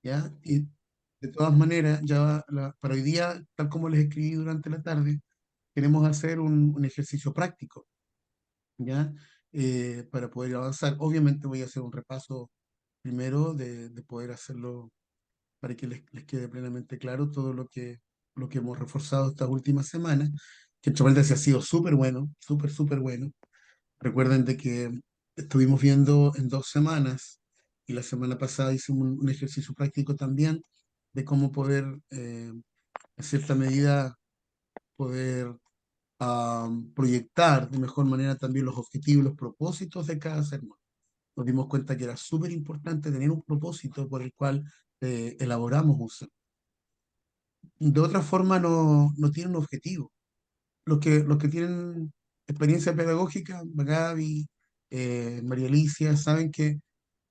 ¿ya? Y de todas maneras, para hoy día, tal como les escribí durante la tarde, queremos hacer un ejercicio práctico, ¿ya? Para poder avanzar. Obviamente voy a hacer un repaso primero de poder hacerlo para que les quede plenamente claro todo lo que hemos reforzado estas últimas semanas, que entre paréntesis ha sido súper bueno, súper bueno. Recuerden de que estuvimos viendo en 2 semanas y la semana pasada hicimos un ejercicio práctico también de cómo poder, en cierta medida, poder proyectar de mejor manera también los objetivos y los propósitos de cada sermón. Nos dimos cuenta que era súper importante tener un propósito por el cual elaboramos un sermón. De otra forma no tienen objetivo. Los que tienen experiencia pedagógica, Gaby, María Alicia, saben que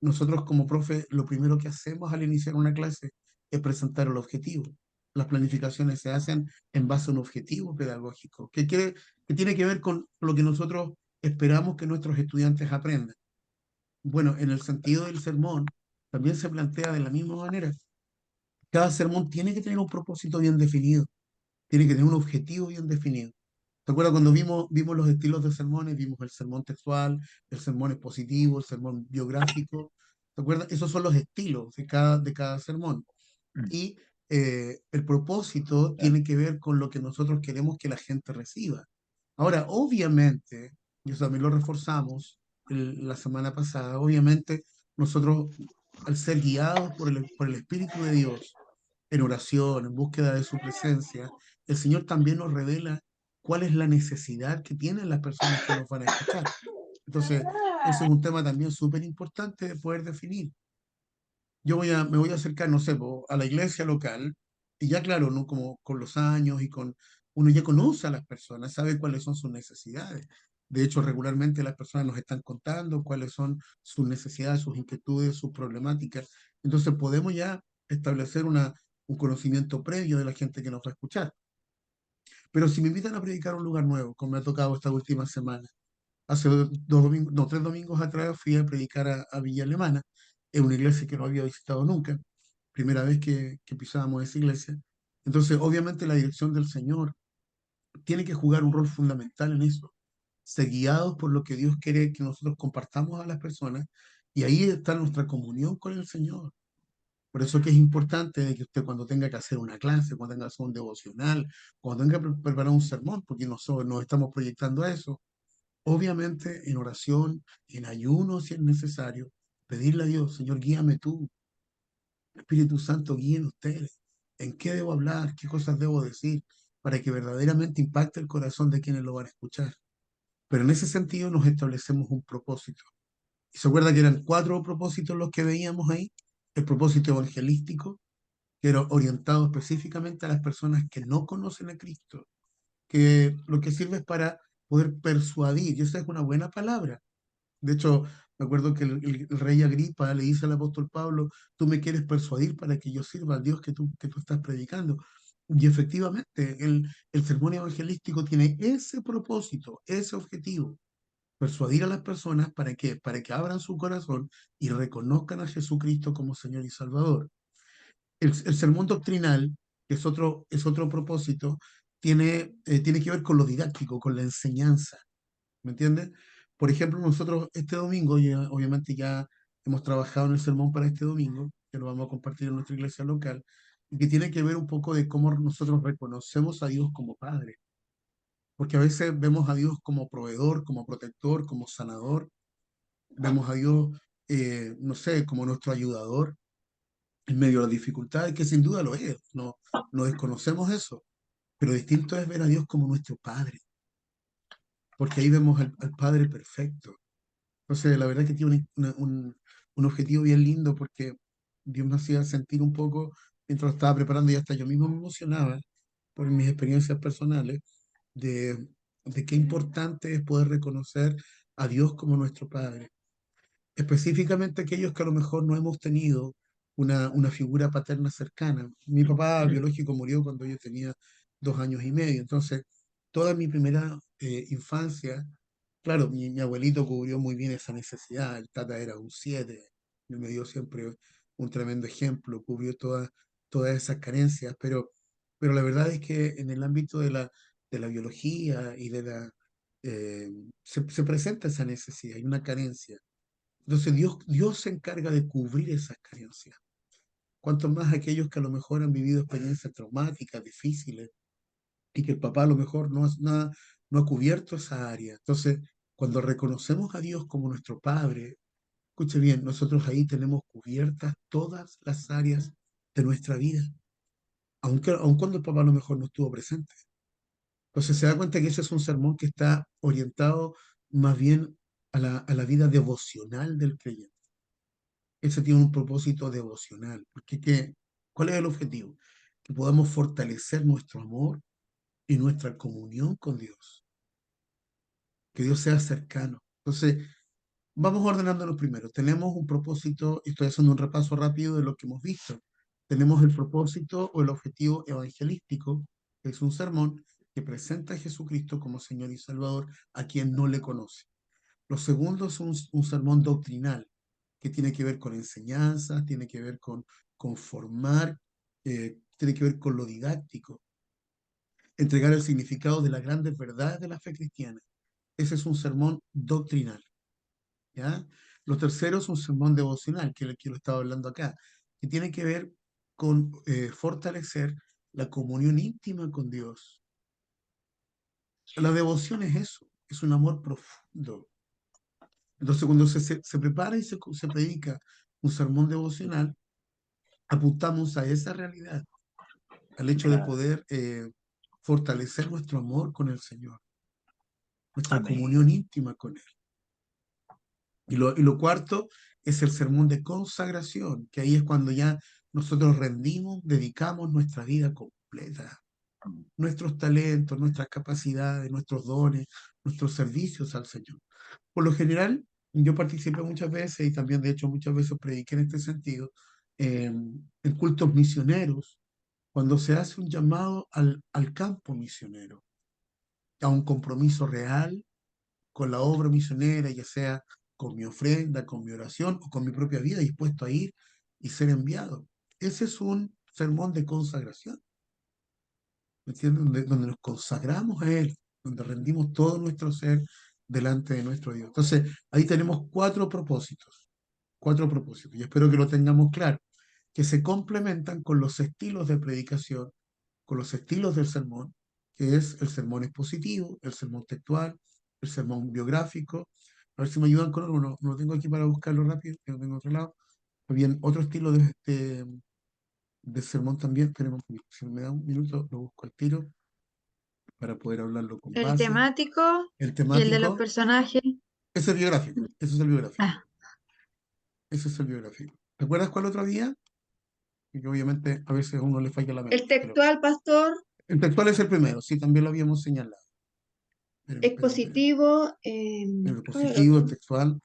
nosotros como profe lo primero que hacemos al iniciar una clase es presentar el objetivo. Las planificaciones se hacen en base a un objetivo pedagógico, que tiene que ver con lo que nosotros esperamos que nuestros estudiantes aprendan. Bueno, en el sentido del sermón, también se plantea de la misma manera. Cada sermón tiene que tener un propósito bien definido, tiene que tener un objetivo bien definido. ¿Te acuerdas cuando vimos los estilos de sermones? Vimos el sermón textual, el sermón expositivo, el sermón biográfico. ¿Te acuerdas? Esos son los estilos de cada sermón. Mm. Y el propósito tiene que ver con lo que nosotros queremos que la gente reciba. Ahora, obviamente, y eso también lo reforzamos la semana pasada, obviamente nosotros, al ser guiados por el Espíritu de Dios, en oración, en búsqueda de su presencia, el Señor también nos revela cuál es la necesidad que tienen las personas que nos van a escuchar. Entonces, eso es un tema también súper importante de poder definir. Me voy a acercar, no sé, a la iglesia local, y ya claro, ¿no? Como con los años uno ya conoce a las personas, sabe cuáles son sus necesidades. De hecho, regularmente las personas nos están contando cuáles son sus necesidades, sus inquietudes, sus problemáticas. Entonces podemos ya establecer un conocimiento previo de la gente que nos va a escuchar. Pero si me invitan a predicar a un lugar nuevo, como me ha tocado esta última semana, hace 2 domingos, no, 3 domingos atrás fui a predicar a Villa Alemana, en una iglesia que no había visitado nunca, primera vez que pisábamos esa iglesia. Entonces, obviamente la dirección del Señor tiene que jugar un rol fundamental en eso, ser guiados por lo que Dios quiere que nosotros compartamos a las personas, y ahí está nuestra comunión con el Señor. Por eso que es importante de que usted cuando tenga que hacer una clase, cuando tenga que hacer un devocional, cuando tenga que preparar un sermón, porque nosotros nos estamos proyectando a eso, obviamente en oración, en ayuno si es necesario, pedirle a Dios, Señor, guíame tú, Espíritu Santo, guíen ustedes, en qué debo hablar, qué cosas debo decir, para que verdaderamente impacte el corazón de quienes lo van a escuchar. Pero en ese sentido nos establecemos un propósito. ¿Y se acuerda que eran 4 propósitos los que veíamos ahí? El propósito evangelístico, que era orientado específicamente a las personas que no conocen a Cristo, que lo que sirve es para poder persuadir, y esa es una buena palabra. De hecho, me acuerdo que el rey Agripa le dice al apóstol Pablo, tú me quieres persuadir para que yo sirva al Dios que tú estás predicando. Y efectivamente, el sermón evangelístico tiene ese propósito, ese objetivo, persuadir a las personas para que abran su corazón y reconozcan a Jesucristo como Señor y Salvador. El sermón doctrinal, que es otro propósito, tiene que ver con lo didáctico, con la enseñanza. ¿Me entiendes? Por ejemplo, nosotros este domingo, ya, obviamente ya hemos trabajado en el sermón para este domingo, que lo vamos a compartir en nuestra iglesia local, y que tiene que ver un poco de cómo nosotros reconocemos a Dios como Padre, porque a veces vemos a Dios como proveedor, como protector, como sanador, vemos a Dios, no sé, como nuestro ayudador en medio de las dificultades, que sin duda lo es, no desconocemos eso, pero distinto es ver a Dios como nuestro Padre, porque ahí vemos al Padre perfecto. Entonces, la verdad que tiene un objetivo bien lindo porque Dios me hacía sentir un poco, mientras lo estaba preparando y hasta yo mismo me emocionaba por mis experiencias personales, de, de qué importante es poder reconocer a Dios como nuestro Padre. Específicamente aquellos que a lo mejor no hemos tenido una figura paterna cercana. Mi papá biológico murió cuando yo tenía 2 años y medio, entonces toda mi primera infancia. Claro, mi abuelito cubrió muy bien esa necesidad, el tata era un 7, me dio siempre un tremendo ejemplo, cubrió todas esas carencias, pero la verdad es que en el ámbito de la biología y eh, se presenta esa necesidad, hay una carencia. Entonces Dios se encarga de cubrir esas carencias. Cuanto más aquellos que a lo mejor han vivido experiencias traumáticas, difíciles, y que el papá a lo mejor no ha cubierto esa área. Entonces, cuando reconocemos a Dios como nuestro Padre, escuche bien, nosotros ahí tenemos cubiertas todas las áreas de nuestra vida, aun cuando el papá a lo mejor no estuvo presente. Entonces se da cuenta que ese es un sermón que está orientado más bien a la vida devocional del creyente. Ese tiene un propósito devocional, porque ¿cuál es el objetivo? Que podamos fortalecer nuestro amor y nuestra comunión con Dios, que Dios sea cercano. Entonces, vamos ordenándonos primero. Tenemos un propósito, y estoy haciendo un repaso rápido de lo que hemos visto. Tenemos el propósito o el objetivo evangelístico, que es un sermón que presenta a Jesucristo como Señor y Salvador a quien no le conoce. Lo segundo es un sermón doctrinal, que tiene que ver con enseñanzas, tiene que ver con formar, tiene que ver con lo didáctico, entregar el significado de las grandes verdades de la fe cristiana. Ese es un sermón doctrinal. ¿Ya? Lo tercero es un sermón devocional, que es el que lo estaba hablando acá, que tiene que ver con fortalecer la comunión íntima con Dios. La devoción es eso, es un amor profundo. Entonces, cuando se prepara y se predica un sermón devocional, apuntamos a esa realidad, al hecho de Claro. poder fortalecer nuestro amor con el Señor, nuestra Amén. comunión íntima con Él. Y lo cuarto es el sermón de consagración, que ahí es cuando ya nosotros rendimos, dedicamos nuestra vida completa, nuestros talentos, nuestras capacidades, nuestros dones, nuestros servicios al Señor. Por lo general, yo participé muchas veces y también de hecho muchas veces prediqué en este sentido, en cultos misioneros, cuando se hace un llamado al campo misionero, a un compromiso real con la obra misionera, ya sea con mi ofrenda, con mi oración o con mi propia vida, dispuesto a ir y ser enviado. Ese es un sermón de consagración, ¿me entiendes? Donde nos consagramos a Él, donde rendimos todo nuestro ser delante de nuestro Dios. Entonces, ahí tenemos cuatro propósitos, y espero que lo tengamos claro, que se complementan con los estilos de predicación, con los estilos del sermón, que es el sermón expositivo, el sermón textual, el sermón biográfico. A ver si me ayudan con algo, no lo tengo aquí para buscarlo rápido, que lo tengo en otro lado. Bien, otro estilo de sermón también, esperemos, si me da un minuto, lo busco al tiro para poder hablarlo con El base. temático El y el de los temático, personajes. ese es el biográfico, ese es el biográfico, Ah, ese es el biográfico. ¿Te acuerdas cuál otro día? Y que obviamente a veces a uno le falla la el mente, pero textual, pastor, el textual es el primero, sí, también lo habíamos señalado. Espérame. expositivo, El ¿cuál es el diapositivo, el otro? textual,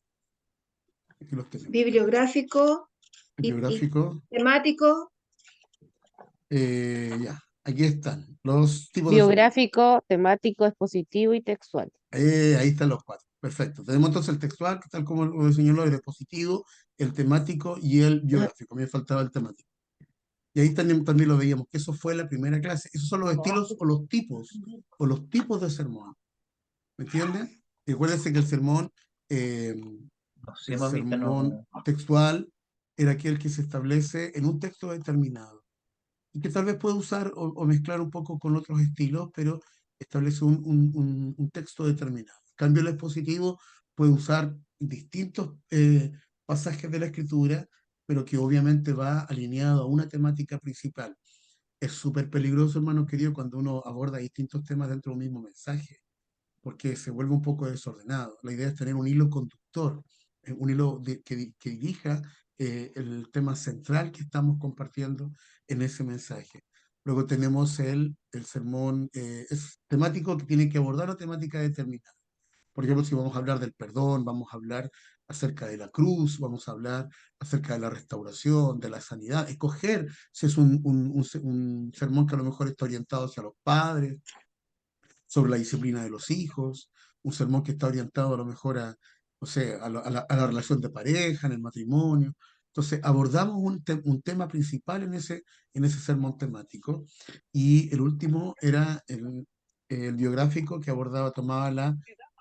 aquí los tenemos. Bibliográfico El y biográfico, temático. ya, aquí están los tipos de sermón. Biográfico, temático, expositivo y textual. Ahí están los cuatro. Perfecto. Tenemos entonces el textual, que tal como lo señaló, el expositivo, el temático y el Ah, biográfico. Me faltaba el temático. Y ahí también lo veíamos, que eso fue la primera clase. Esos son los estilos o los tipos de sermón. ¿Me entiendes? Recuérdense que eh, No sé, el papi, que sermón no. textual era aquel que se establece en un texto determinado y que tal vez puede usar o mezclar un poco con otros estilos, pero establece un texto determinado. En cambio, el expositivo puede usar distintos pasajes de la escritura, pero que obviamente va alineado a una temática principal. Es súper peligroso, hermano querido, cuando uno aborda distintos temas dentro de un mismo mensaje porque se vuelve un poco desordenado. La idea es tener un hilo conductor, un hilo que dirija el tema central que estamos compartiendo en ese mensaje. Luego tenemos el sermón es temático que tiene que abordar una temática determinada. Por ejemplo, si vamos a hablar del perdón, vamos a hablar acerca de la cruz, vamos a hablar acerca de la restauración, de la sanidad, escoger si es un sermón que a lo mejor está orientado hacia los padres, sobre la disciplina de los hijos, un sermón que está orientado a lo mejor a, no sé, a la relación de pareja, en el matrimonio. Entonces, abordamos un tema principal en ese sermón temático, y el último era el biográfico que abordaba, tomaba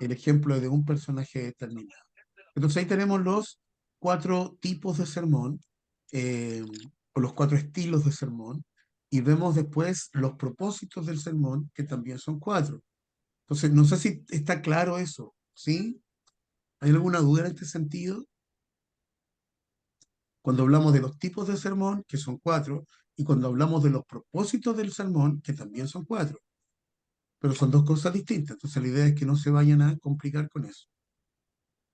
el ejemplo de un personaje determinado. Entonces, ahí tenemos los cuatro tipos de sermón, eh, o los cuatro estilos de sermón, y vemos después los propósitos del sermón, que también son cuatro. Entonces, no sé si está claro eso, ¿sí? ¿Hay alguna duda en este sentido? Cuando hablamos de los tipos de sermón, que son cuatro, y cuando hablamos de los propósitos del sermón, que también son cuatro, pero son dos cosas distintas. Entonces la idea es que no se vayan a complicar con eso.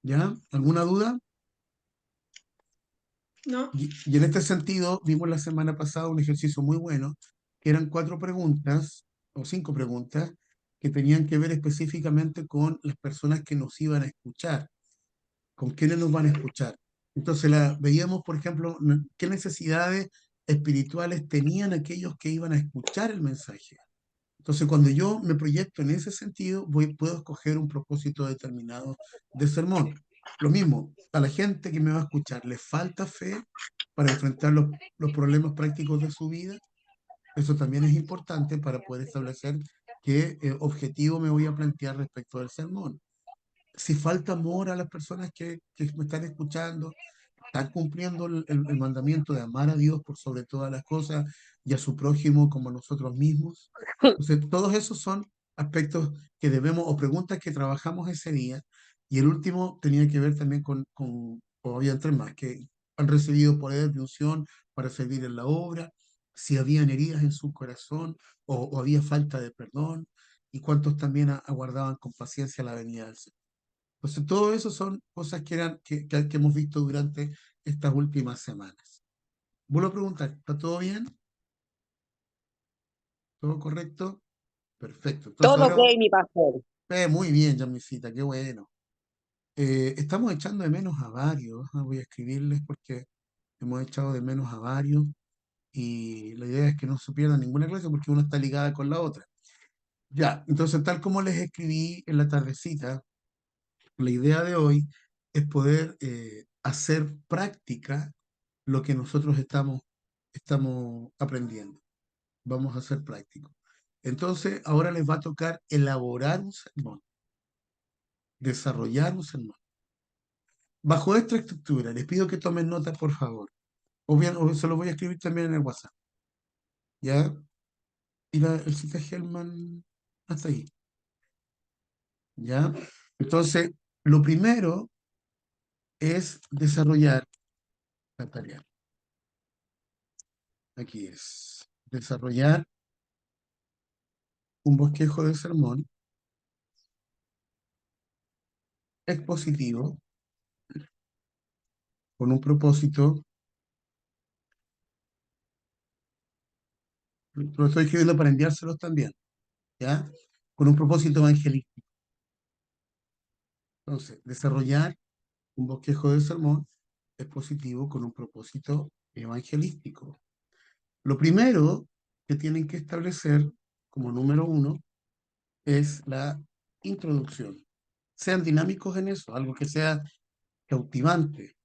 ¿Ya? ¿Alguna duda? ¿no? Y en este sentido, vimos la semana pasada un ejercicio muy bueno, que eran cuatro preguntas, o cinco preguntas, que tenían que ver específicamente con las personas que nos iban a escuchar, con quiénes nos van a escuchar. Entonces veíamos, por ejemplo, qué necesidades espirituales tenían aquellos que iban a escuchar el mensaje. Entonces, cuando yo me proyecto en ese sentido, puedo escoger un propósito determinado de sermón. Lo mismo, a la gente que me va a escuchar, ¿le falta fe para enfrentar los problemas prácticos de su vida? Eso también es importante para poder establecer qué objetivo me voy a plantear respecto del sermón. Si falta amor a las personas que me están escuchando, están cumpliendo el mandamiento de amar a Dios por sobre todas las cosas y a su prójimo como a nosotros mismos. Entonces, todos esos son aspectos que debemos, o preguntas que trabajamos ese día. Y el último tenía que ver también o había tres más, que han recibido poder de unción para servir en la obra, si habían heridas en su corazón o había falta de perdón, y cuántos también aguardaban con paciencia la venida del Señor. Entonces, todo eso son cosas que hemos visto durante estas últimas semanas. Vuelvo a preguntar, ¿está todo bien? ¿Todo correcto? Perfecto. Entonces Todo ahora ok, mi pastor. muy bien, Yamisita, qué bueno. Estamos echando de menos a varios. Voy a escribirles porque hemos echado de menos a varios, y la idea es que no se pierda ninguna clase porque una está ligada con la otra. Ya, entonces tal como les escribí en la tardecita, la idea de hoy es poder hacer práctica lo que nosotros estamos aprendiendo. Vamos a hacer práctico. Entonces, ahora les va a tocar elaborar un sermón, desarrollar un sermón. Bajo esta estructura, les pido que tomen nota, por favor. O bien, o se lo voy a escribir también en el WhatsApp. ¿Ya? Y el cita Hellman hasta ahí. ¿Ya? Entonces, lo primero es desarrollar la tarea. Aquí es. Desarrollar un bosquejo de sermón expositivo con un propósito. Lo estoy escribiendo para enviárselos también, ¿ya? Con un propósito evangelístico. Entonces, desarrollar un bosquejo de sermón expositivo con un propósito evangelístico. Lo primero que tienen que establecer como número uno es la introducción. Sean dinámicos en eso, algo que sea cautivante,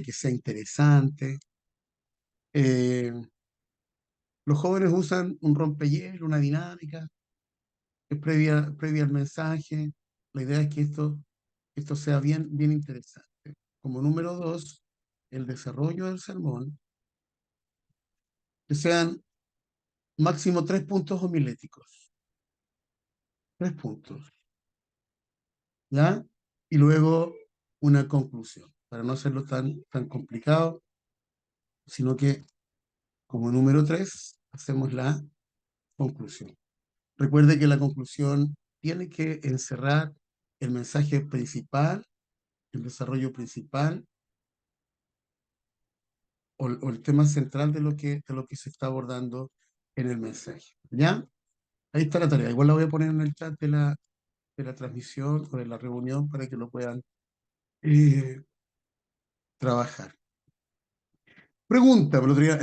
que sea interesante. Eh, los jóvenes usan un rompehielo, una dinámica, es previa al mensaje. La idea es que esto sea bien interesante. Como número dos, el desarrollo del sermón, que sean máximo 3 puntos homiléticos. 3 puntos, ¿ya? Y luego una conclusión, para no hacerlo tan complicado, sino que como número tres hacemos la conclusión. Recuerde que la conclusión tiene que encerrar el mensaje principal, el desarrollo principal, o el tema central de lo que se está abordando en el mensaje. ¿Ya? Ahí está la tarea. Igual la voy a poner en el chat de la transmisión o de la reunión para que lo puedan eh, trabajar. Pregunta, el otro día,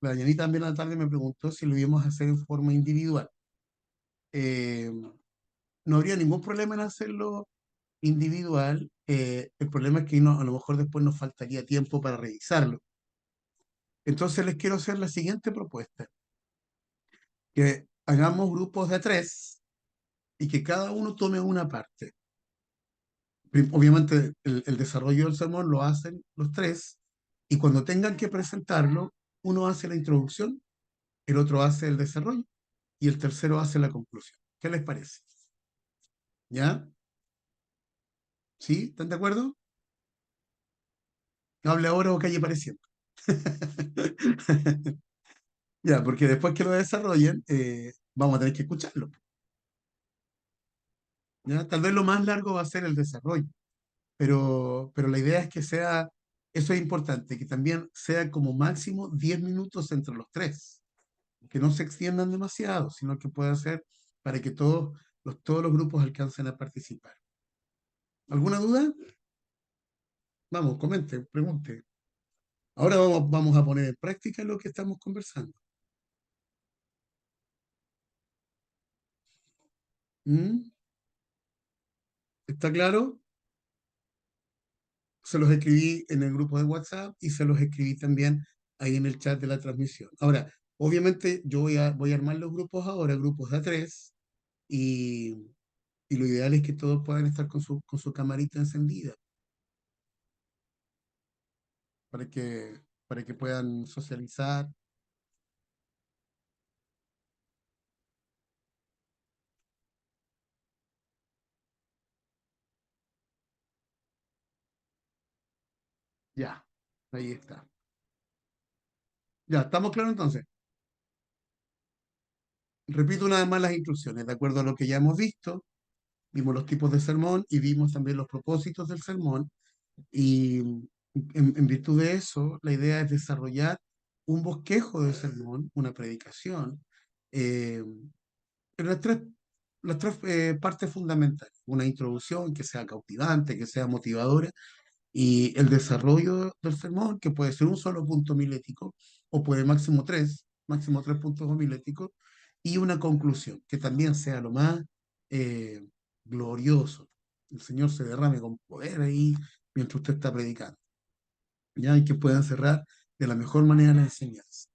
la Yanita también a la tarde me preguntó si lo íbamos a hacer en forma individual. No habría ningún problema en hacerlo individual, el problema es que a lo mejor después nos faltaría tiempo para revisarlo. Entonces les quiero hacer la siguiente propuesta, que hagamos grupos de 3 y que cada uno tome una parte. Obviamente el desarrollo del sermón lo hacen los 3 y cuando tengan que presentarlo, uno hace la introducción, el otro hace el desarrollo y el tercero hace la conclusión. ¿Qué les parece? ¿Ya? ¿Sí? ¿Están de acuerdo? Hable ahora o calle pareciendo. Ya, porque después que lo desarrollen, vamos a tener que escucharlo. ¿Ya? Tal vez lo más largo va a ser el desarrollo, pero la idea es que sea, eso es importante, que también sea como máximo 10 minutos entre los 3, que no se extiendan demasiado, sino que pueda ser para que todos los grupos alcancen a participar. ¿Alguna duda? Vamos, comente, pregunte. Ahora vamos a poner en práctica lo que estamos conversando. ¿Mm? ¿Está claro? Se los escribí en el grupo de WhatsApp y se los escribí también ahí en el chat de la transmisión. Ahora, obviamente yo voy a armar los grupos ahora, grupos de a 3, y, y lo ideal es que todos puedan estar con su camarita encendida para que puedan socializar. Ya, ahí está. Ya, ¿estamos claros entonces? Repito una vez más las instrucciones, de acuerdo a lo que ya hemos visto, vimos los tipos de sermón y vimos también los propósitos del sermón. Y en virtud de eso, la idea es desarrollar un bosquejo de sermón, una predicación, eh, en las tres partes fundamentales. Una introducción que sea cautivante, que sea motivadora, y el desarrollo del sermón, que puede ser un solo punto homilético, o puede máximo tres puntos homiléticos, y una conclusión, que también sea lo más eh, glorioso. El Señor se derrame con poder ahí mientras usted está predicando, ¿ya? Y que puedan cerrar de la mejor manera la enseñanza.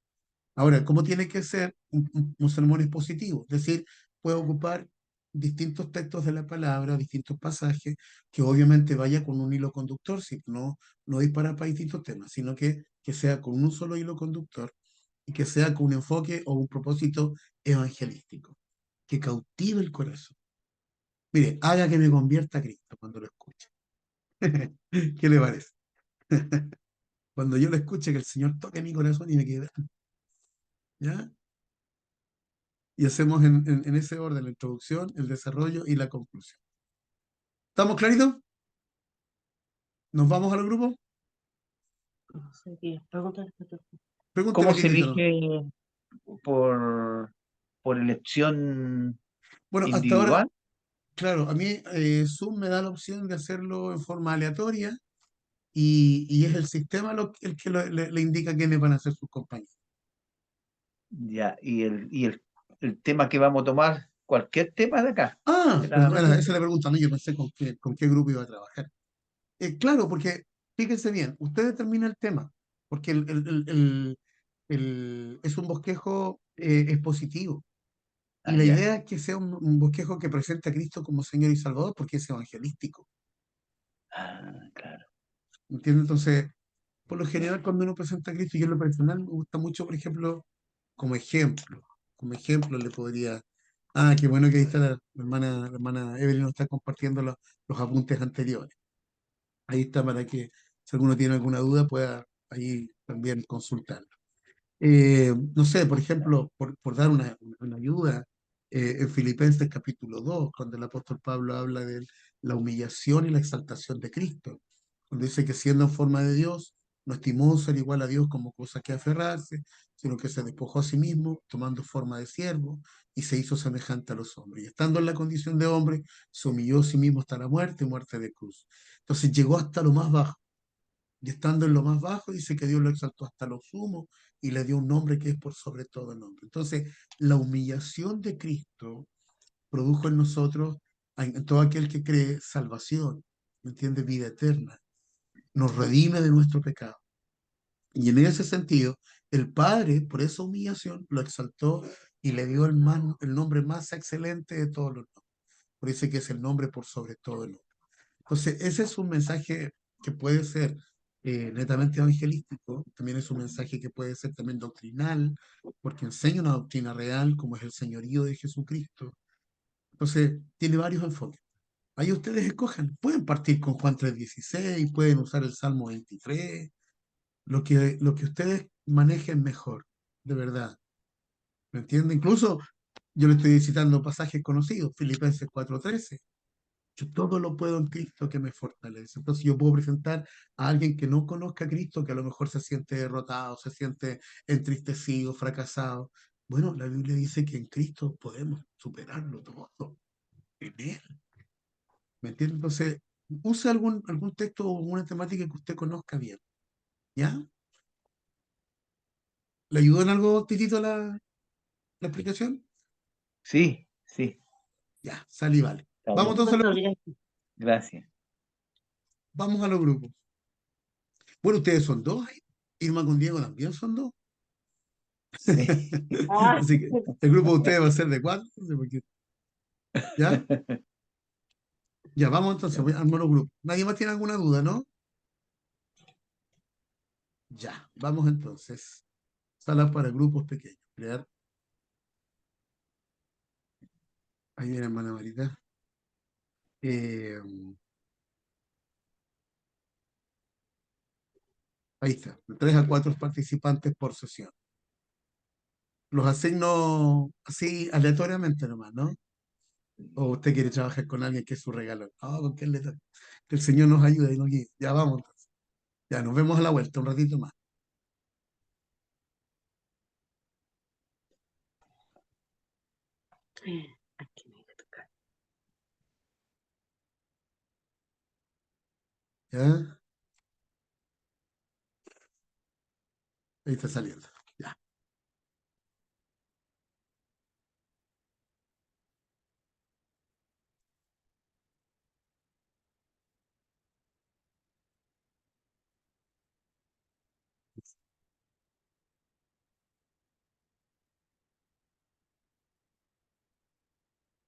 Ahora, ¿cómo tiene que ser un sermón expositivo? Es decir, puede ocupar distintos textos de la palabra, distintos pasajes, que obviamente vaya con un hilo conductor, si no dispara para distintos temas, sino que sea con un solo hilo conductor y que sea con un enfoque o un propósito evangelístico, que cautive el corazón. Mire, haga que me convierta a Cristo cuando lo escuche. ¿Qué le parece? Cuando yo lo escuche, que el Señor toque mi corazón y me quede, ¿ya? Y hacemos en ese orden la introducción, el desarrollo y la conclusión. ¿Estamos claritos? ¿Nos vamos al grupo? No sé qué pregunta. ¿Cómo Pregúnteme, se Quitito, ¿no? elige por, por elección Bueno, hasta ahora, individual? claro, a mí Zoom me da la opción de hacerlo en forma aleatoria y es el sistema el que le indica quiénes van a ser sus compañeros. Ya, el tema que vamos a tomar, cualquier tema de acá, Ah, de la perdón, esa reunión. es la pregunta, ¿no? Yo pensé con qué grupo iba a trabajar. Claro, porque fíjense bien, usted determina el tema, porque es un bosquejo expositivo. Y Ah, la ya. idea es que sea un bosquejo que presente a Cristo como Señor y Salvador, porque es evangelístico. Ah, claro. ¿Entiendes? Entonces, por lo general, cuando uno presenta a Cristo, yo en lo personal me gusta mucho, por ejemplo, como ejemplo. Como ejemplo le podría. Ah, qué bueno que ahí está la hermana Evelyn nos está compartiendo los apuntes anteriores. Ahí está para que, si alguno tiene alguna duda, pueda ahí también consultar. No sé, por ejemplo, por dar una ayuda, en Filipenses capítulo 2 cuando el apóstol Pablo habla de la humillación y la exaltación de Cristo, cuando dice que siendo en forma de Dios, no estimó ser igual a Dios como cosa que aferrarse, sino que se despojó a sí mismo, tomando forma de siervo, y se hizo semejante a los hombres. Y estando en la condición de hombre, se humilló a sí mismo hasta la muerte, muerte de cruz. Entonces llegó hasta lo más bajo y estando en lo más bajo, dice que Dios lo exaltó hasta lo sumo y le dio un nombre que es por sobre todo el nombre. Entonces, la humillación de Cristo produjo en nosotros en todo aquel que cree salvación, ¿me entiende? Vida eterna, nos redime de nuestro pecado. Y en ese sentido, el Padre, por esa humillación, lo exaltó y le dio el nombre más excelente de todos los nombres. Por eso que es el nombre por sobre todo el nombre. Entonces, ese es un mensaje que puede ser netamente evangelístico, también es un mensaje que puede ser también doctrinal, porque enseña una doctrina real, como es el señorío de Jesucristo. Entonces, tiene varios enfoques. Ahí ustedes escojan. Pueden partir con Juan 3:16, pueden usar el Salmo 23, lo que ustedes manejen mejor, de verdad. ¿Me entienden? Incluso yo le estoy citando pasajes conocidos, Filipenses 4:13. Yo todo lo puedo en Cristo que me fortalece. Entonces yo puedo presentar a alguien que no conozca a Cristo, que a lo mejor se siente derrotado, se siente entristecido, fracasado. Bueno, la Biblia dice que en Cristo podemos superarlo todo, en Él. ¿Me entiende? Entonces, use algún texto o una temática que usted conozca bien. ¿Ya? ¿Le ayudó en algo, Titito, la explicación? Sí, sí, Ya, sale y vale. está Vamos bien. entonces Gracias. vamos a los grupos. Bueno, ustedes son dos ahí. Irma con Diego también son dos. Sí. Ah, Así que el grupo de ustedes va a ser de cuatro. No sé por qué. ¿Ya? Ya, vamos entonces, voy a armar los grupos. ¿Nadie más tiene alguna duda, no? Ya, vamos entonces. Salas para grupos pequeños. Crear. Ahí viene hermana Marita. Eh, ahí está. De 3 a 4 participantes por sesión. Los asigno así aleatoriamente nomás, ¿no? O usted quiere trabajar con alguien que es su regalo. Ah, con que que el Señor nos ayude y nos guíe. Ya vamos entonces. Ya, nos vemos a la vuelta un ratito más. aquí me toca. ¿Ya? Ahí está saliendo.